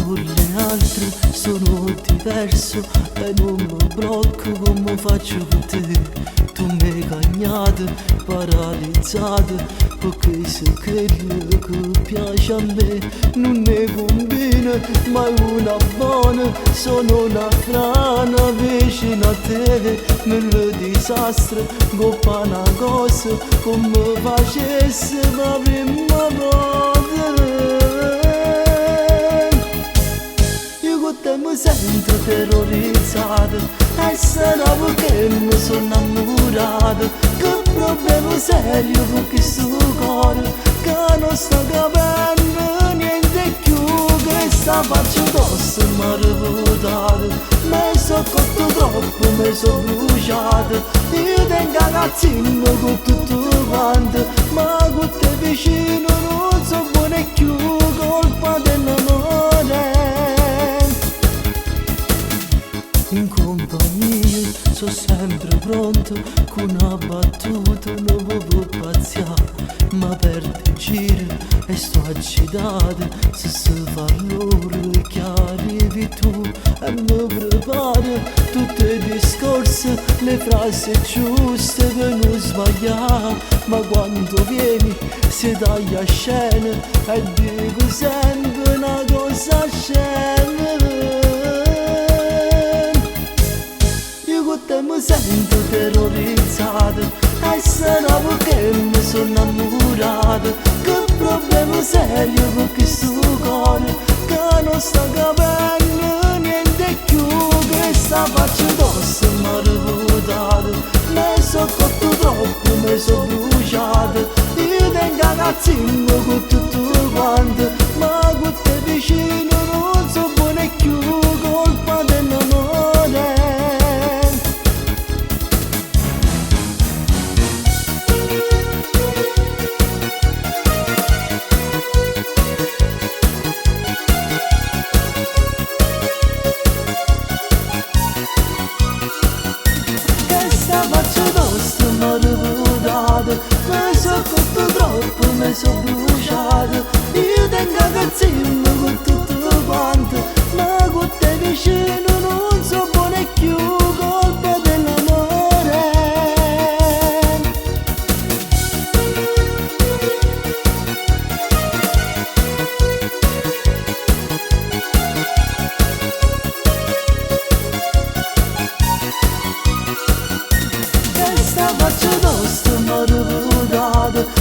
con le altre sono diverso e non mi blocco come faccio con te. Tu mi hai cagnato, paralizzato, perché se quello che piace a me non ne combina mai una buona. Sono una frana vicino a te, nel disastro coppa una cosa come facesse la prima volta. Io con te mi sento terrorizzato e sarà perché mi sono innamorato. Che problema serio con questo cuore che non sta capendo niente più, che sta faccia tosse mi ha reputato. Mi sono cotto troppo, mi sono bruciato. Io tengo ragazzino con tutto quanto, ma con te vicino non so buone più, colpa dell'amore. In compagnia sono sempre pronto, con una battuta non può pazziare, ma perde giro e sto agitato. Se si fa l'ora che arrivi tu e mi preparo tutti i discorsi, le frasi giuste per non sbagliare. Ma quando vieni si taglia a scena e dico sempre una cosa scena. Con te mi sento terrorizzato e sarà perché mi sono innamorato. Che problema serio con questo cuore che non sta capendo niente più, che sta faccia tosse mi ha reputato. Mi sono cotto troppo, mi sono bruciato. Io tengo ragazzino con tutto quanto, ma con te vicino non so buone più, colpa dell'amore. Mi sono cotto troppo, mi sono bruciato. Io tengo ragazzino con tutto quanto, ma con te vicino non so buone più, colpa dell'amore. Che sta faccia tosta mi ha reputato.